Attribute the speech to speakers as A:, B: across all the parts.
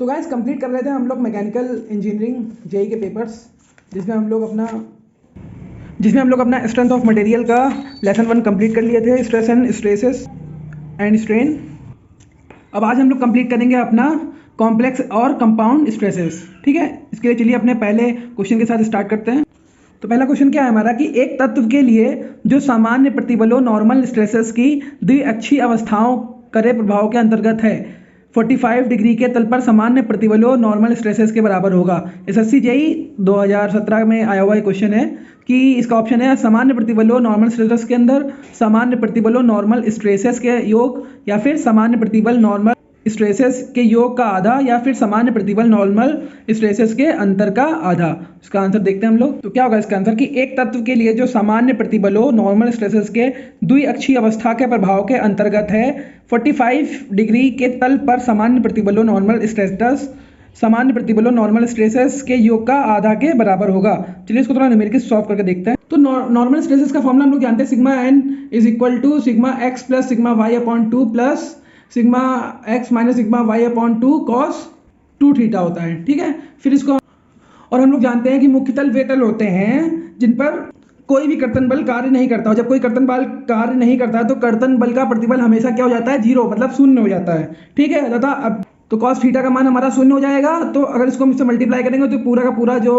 A: तो guys complete कर रहे थे हम लोग मैकेनिकल इंजीनियरिंग जेई के पेपर्स, जिसमें हम लोग अपना स्ट्रेंथ ऑफ मटेरियल का लेसन 1 कंप्लीट कर लिए थे, stress and stresses and strain. अब आज हम लोग कंप्लीट करेंगे अपना कॉम्प्लेक्स और कंपाउंड स्ट्रेसेस। ठीक है, इसके लिए चलिए अपने पहले क्वेश्चन के साथ स्टार्ट करते हैं। तो पहला क्वेश्चन क्या है हमारा कि एक तत्व के लिए जो सामान्य प्रतिबलों नॉर्मल स्ट्रेसेस की द्विअक्षीय अवस्थाओं करे प्रभाव के अंतर्गत है 45 डिग्री के तल पर सामान्य प्रतिबलों नॉर्मल स्ट्रेसेस के बराबर होगा। एसएससी जेई 2017 में आया हुआ क्वेश्चन है कि इसका ऑप्शन है सामान्य प्रतिबलों नॉर्मल स्ट्रेसेस के अंदर सामान्य प्रतिबलों नॉर्मल स्ट्रेसेस के योग, या फिर सामान्य प्रतिबल नॉर्मल स्ट्रेसेस के योग का आधा, या फिर सामान्य प्रतिबल नॉर्मल स्ट्रेसेस के अंतर का आधा। इसका आंसर देखते हैं हम लोग। तो क्या होगा इसका आंसर कि एक तत्व के लिए जो सामान्य प्रतिबलों नॉर्मल स्ट्रेसेस के द्विअक्षीय अवस्था के प्रभाव के अंतर्गत है 45 डिग्री के तल पर सामान्य प्रतिबलों नॉर्मल स्ट्रेसेस सामान्य प्रतिबलों नॉर्मल स्ट्रेसेस के योग का आधा के बराबर होगा। चलिए इसको थोड़ा न्यूमेरिकल सॉल्व करके देखते हैं। तो नॉर्मल स्ट्रेसेस का फॉर्मूला हम लोग जानते हैं sigma N is equal to sigma X plus sigma Y upon 2 plus sigma X minus sigma Y upon 2 cos 2 theta होता है। ठीक है, फिर इसको और हम लोग जानते हैं कि मुख्य तल वे तल होते हैं जिन पर कोई भी कर्तन बल कार्य नहीं करता हो। जब कोई कर्तन बल कार्य नहीं करता है तो कर्तन बल का प्रतिबल हमेशा क्या हो जाता है, जीरो, मतलब शून्य हो जाता है। ठीक है, तथा अब तो कॉस थीटा का मान हमारा शून्य हो जाएगा। तो अगर इसको हम इससे मल्टीप्लाई करेंगे तो पूरा का पूरा जो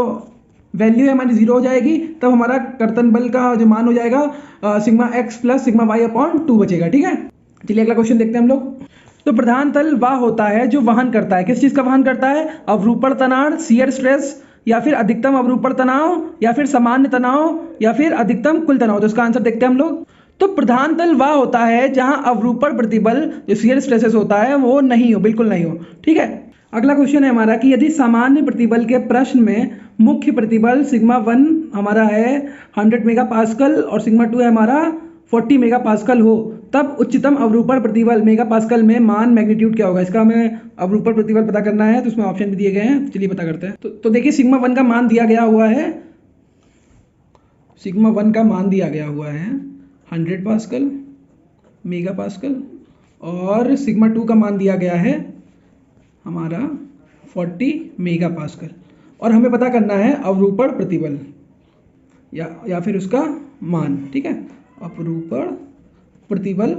A: वैल्यू है हमारी जीरो हो जाएगी। तब हमारा कर्तन बल का जो मान हो जाएगा sigma X plus sigma Y upon 2 बचेगा। ठीक है, चलिए अगला क्वेश्चन देखते हैं हम लोग। तो प्रधान तल वह होता है जो वहन करता है, किस चीज़ का वहन करता है, अवरूपण तनाव, शियर स्ट्रेस, या फिर अधिकतम अवरूपण तनाव, या फिर सामान्य तनाव, या फिर अधिकतम कुल तनाव। तो इसका आंसर देखते हैं हम लोग। तो प्रधान तल वह होता है जहां अवरूपण प्रतिबल जो शियर स्ट्रेसेस होता है वो नहीं हो, बिल्कुल नहीं हो। ठीक है, अगला क्वेश्चन है हमारा कि यदि सामान्य प्रतिबल के प्रश्न में मुख्य प्रतिबल सिग्मा 1 हमारा है 100 मेगा पास्कल और सिग्मा 2 है हमारा 40 मेगा पास्कल हो, तब उच्चतम अवरूपण प्रतिबल मेगा पास्कल में मान मैग्नीट्यूड क्या होगा। इसका हमें अवरूपण प्रतिबल पता करना है, तो उसमें ऑप्शन भी दिए गए हैं, चलिए पता करते हैं। तो देखिए सिग्मा 1 का मान दिया गया हुआ है, सिग्मा 1 का मान दिया गया हुआ है 100 पास्कल मेगा पास्कल, और सिग्मा 2 का मान दिया गया है हमारा 40 मेगा पास्कल, और हमें पता करना है अवरूपण प्रतिबल या फिर उसका मान। ठीक है, अपरूपण प्रतिबल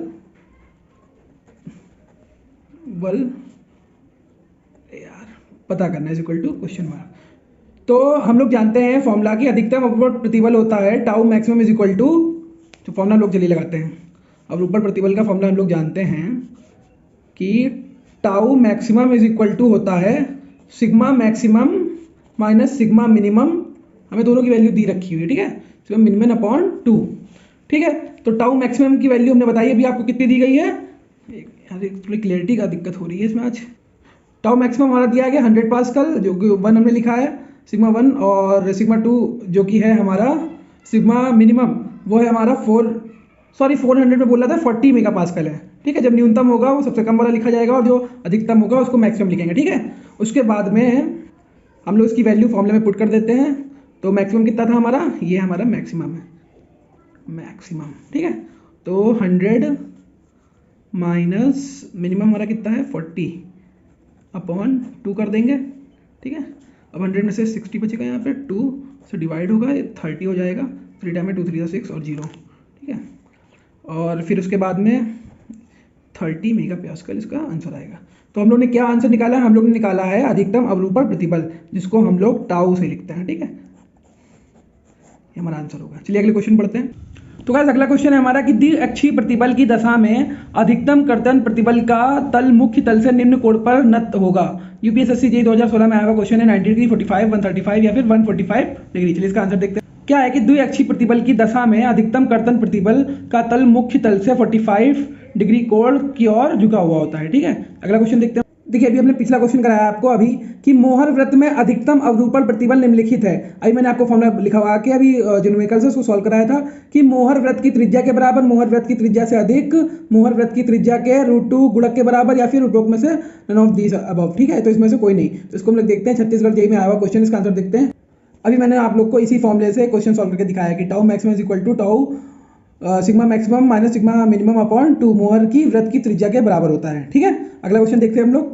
A: बल यार पता करना है इक्वल टू क्वेश्चन मार्क। तो हम लोग जानते हैं फॉर्मूला की अधिकतम अपरूपण प्रतिबल होता है tau maximum is equal to, तो फॉर्मूला हम लोग चलिए लगाते हैं। अपरूपण प्रतिबल का फॉर्मूला हम लोग जानते हैं कि tau maximum is equal to होता है sigma maximum minus sigma minimum, हमें दोनों की वैल्यू दी रखी हुई है। ठीक है, सिग्मा मिनिमम अपॉन 2। ठीक है, तो टाउ मैक्सिमम की वैल्यू हमने बताई अभी आपको कितनी दी गई है, थोड़ी क्लियरिटी का दिक्कत हो रही है इसमें आज। टाउ मैक्सिमम हमारा दिया गया 100 पास्कल जो कि 1 हमने लिखा है सिग्मा 1, और सिग्मा 2 जो कि है हमारा सिग्मा मिनिमम वो है हमारा 400 में बोला था 40 मेगा पास्कल है। ठीक है, जब न्यूनतम होगा वो सबसे कम वाला लिखा जाएगा और जो अधिकतम होगा उसको मैक्सिमम लिखेंगे। ठीक है, उसके बाद में हम लोग इसकी वैल्यू फॉर्मूले में पुट कर देते हैं। तो मैक्सिमम कितना था हमारा, ये हमारा मैक्सिमम है, मैक्सिमम। ठीक है, तो 100 माइनस मिनिमम हमारा कितना है 40 अपॉन 2 कर देंगे। ठीक है, अब 100 में से 60 बचेगा, यहाँ पे 2 से डिवाइड होगा, 30 हो जाएगा, 3 टाइम में 2 3 6 और 0। ठीक है, और फिर उसके बाद में 30 मेगा पास्कल इसका आंसर आएगा। तो हम लोग ने क्या आंसर निकाला है, हम लोग ने निकाला है अधिकतम अवरूपण प्रतिबल, जिसको हम लोग टाउ से लिखते हैं। ठीक है, ये हमारा आंसर होगा। चलिए अगले क्वेश्चन पढ़ते हैं। तो गाइस अगला क्वेश्चन है हमारा कि द्विअक्षीय प्रतिबल की दशा में अधिकतम कर्तन प्रतिबल का तल मुख्य तल से निम्न कोण पर नत होगा। यूपीएससी जेईई 2016 में आया हुआ क्वेश्चन है 90 डिग्री, 45, 135 या फिर 145 डिग्री। चलिए इसका आंसर देखते हैं। क्या है कि द्विअक्षीय प्रतिबल की दशा में अधिकतम कर्तन प्रतिबल का तल मुख्य तल से 45 डिग्री कोण की ओर झुका हुआ होता है। ठीक है, अगला क्वेश्चन देखते हैं। देखिए अभी हमने पिछला क्वेश्चन कराया आपको अभी कि मोहर वृत्त में अधिकतम अवरूपण प्रतिबल निम्नलिखित है। अभी मैंने आपको फॉर्मूला लिखा हुआ कि अभी जो न्यूमेरिकल से उसको सॉल्व कराया था कि मोहर वृत्त की त्रिज्या के बराबर, मोहर वृत्त की त्रिज्या से अधिक, मोहर वृत्त की त्रिज्या के √2 गुणक के बराबर, या फिर उपरोक्त में से नन ऑफ दीज अबव। ठीक है, तो इसमें से कोई नहीं। तो इसको हम लोग देखते हैं, छत्तीसगढ़ जेईई में आया हुआ क्वेश्चन, इसका आंसर देखते हैं। अभी मैंने आप लोग को इसी फॉर्मूले से क्वेश्चन सॉल्व करके दिखाया कि tau maximum is equal to tau sigma maximum minus sigma minimum upon 2 Mohr की वृत्त की त्रिज्या के बराबर होता है। ठीक है, अगला क्वेश्चन देखते हैं हम लोग।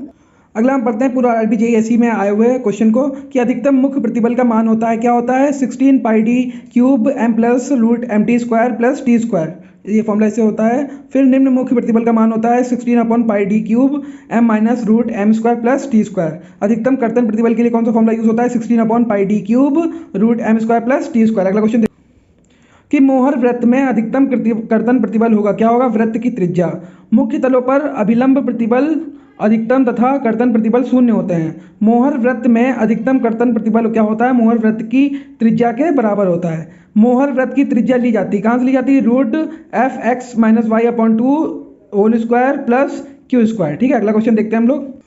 A: अगला हम पढ़ते हैं पूरा RBJSE में आए हुए क्वेश्चन को कि अधिकतम मुख्य प्रतिबल का मान होता है, क्या होता है 16 pi D cube M plus root M T square plus T square, ये फॉर्मूला इससे होता है। फिर निम्न मुख्य प्रतिबल का मान होता है 16 upon pi D cube M minus root M square plus T square. अधिकतम कर्तन प्रतिबल के लिए कौन सा फॉर्मूला यूज होता है 16 upon pi D cube root M square plus T square. अगला क्वेश्चन कि मोहर वृत्त में अधिकतम कर्तन प्रतिबल होगा, क्या होगा वृत्त की त्रिज्या। मुख्य तलों पर अभिलंब प्रतिबल अधिकतम तथा कर्तन प्रतिबल शून्य होते हैं। मोहर वृत्त में अधिकतम कर्तन प्रतिबल क्या होता है, मोहर वृत्त की त्रिज्या के बराबर होता है। मोहर वृत्त की त्रिज्या ली जाती है, कहाँ से ली जाती है, root F X minus Y upon 2 whole square plus Q square. ठीक है, अगला क्वेश्चन देखते हैं हम लोग।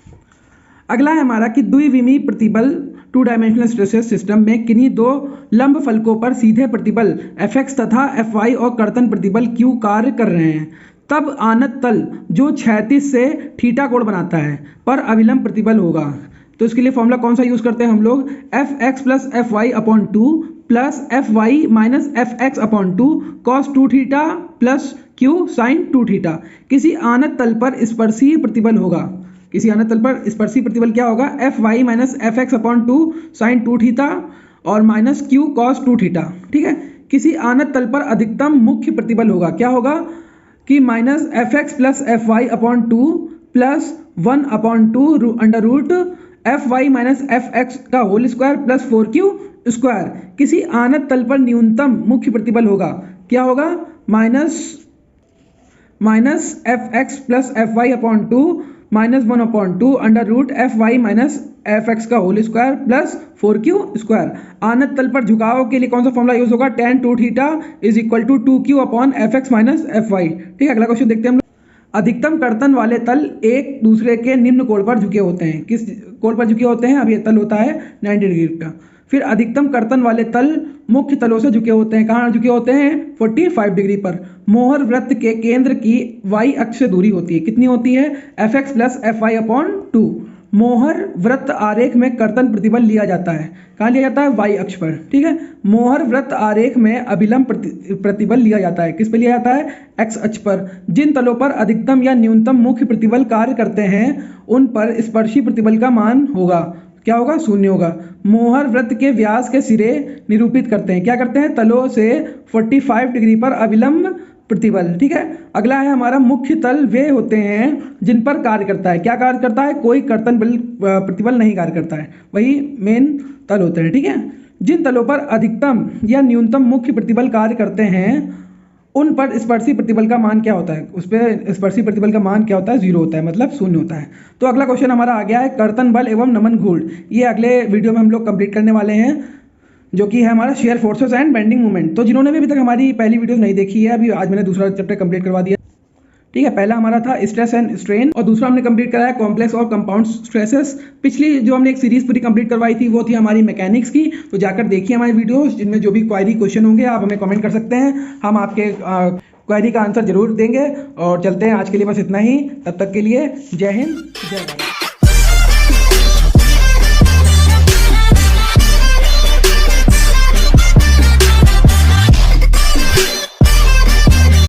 A: अगला है हमारा कि द्विविमीय प्रतिबल 2 डायमेंशनल स्ट्रेसेस सिस्टम में किन्हीं दो लंब फलकों पर सीधे प्रतिबल Fx तथा Fy और कर्तन प्रतिबल Q कार्य कर रहे हैं, तब आनत तल जो क्षैतिज से थीटा कोण बनाता है पर अभिलंब प्रतिबल होगा। तो इसके लिए फॉर्मूला कौन सा यूज करते हैं हम लोग, Fx plus Fy upon 2 plus Fy minus Fx upon 2 cos 2 theta plus Q sine 2 theta. किसी आनत तल पर स्पर्शीय प्रतिबल होगा, किसी आनत तल पर स्पर्शीय प्रतिबल क्या होगा, Fy माइनस Fx अपॉन 2 साइन 2 थीटा और माइनस Q कॉस 2 थीटा। ठीक है, किसी आनत तल पर अधिकतम मुख्य प्रतिबल होगा, क्या होगा कि minus Fx plus Fy upon 2 plus 1 upon 2 under root Fy minus Fx का whole square plus 4Q square. किसी आनत तल पर न्यूनतम मुख्य प्रतिबल होगा, क्या होगा minus Fx plus Fy upon 2 minus 1 upon 2 under root Fy minus Fx का whole square plus 4Q square. आनत तल पर झुकाव के लिए कौन सा फॉर्मूला यूज होगा, tan 2 theta is equal to 2Q upon Fx minus Fy। ठीक है, अगला क्वेश्चन देखते हैं हम लोग। अधिकतम कर्तन वाले तल एक दूसरे के निम्न कोण पर झुके होते हैं, किस कोण पर झुके होते हैं, अब ये तल होता है 90 डिग्री का। फिर अधिकतम कर्तन वाले तल मुख्य तलों से झुके होते हैं, कहाँ झुके होते हैं 45 डिग्री पर। मोहर वृत्त के केंद्र की y अक्ष से दूरी होती है, कितनी होती है, Fx प्लस Fy अपॉन 2। मोहर वृत्त आरेख में कर्तन प्रतिबल लिया जाता है, कहाँ लिया जाता है, y अक्ष पर। ठीक है, मोहर वृत्त आरेख में अभिलंब प्रतिबल लिया जाता है, किस पर लिया जाता है, x अक्ष पर। जिन तलों पर अधिकतम या न्यूनतम मुख्य प्रतिबल कार्य करते हैं उन पर स्पर्शी प्रतिबल का मान होगा, क्या होगा, शून्य होगा। मोहर वृत्त के व्यास के सिरे निरूपित करते हैं, क्या करते हैं, तलों से 45 डिग्री पर अभिलंब प्रतिबल। ठीक है, अगला है हमारा मुख्य तल वे होते हैं जिन पर कार्य करता है, क्या कार्य करता है, कोई कर्तन बल प्रतिबल नहीं कार्य करता है, वही मेन तल होते हैं। ठीक है, जिन तलों पर अधिकतम या न्यूनतम मुख्य प्रतिबल कार्य करते हैं उन पर स्पर्शी प्रतिबल का मान क्या होता है, उस पर स्पर्शी प्रतिबल का मान क्या होता है, 0 होता है, मतलब शून्य होता है। तो अगला क्वेश्चन हमारा आ गया है कर्तन बल एवं नमन घूर्ण। ये अगले वीडियो में हम लोग कंप्लीट करने वाले हैं, जो कि है हमारा share forces and bending movement. तो जिन्होंने भी अभी तक हमारी पहली वीडियो नहीं देखी है, अभी आज मैंने दूसरा चैप्टर कंप्लीट करवा दिया। ठीक है, पहला हमारा था स्ट्रेस एंड स्ट्रेन और दूसरा हमने कंप्लीट कराया कॉम्प्लेक्स और कंपाउंड स्ट्रेसेस। पिछली जो हमने एक सीरीज पूरी कंप्लीट करवाई थी वो थी हमारी मैकेनिक्स की, तो जाकर देखिए हमारी वीडियो, जिनमें जो भी क्वेरी क्वेश्चन होंगे आप हमें कमेंट कर सकते हैं, हम आपके क्वेरी का आंसर जरूर देंगे। और चलते हैं, आज के लिए बस इतना ही, तब तक के लिए जय हिंद जय भारत।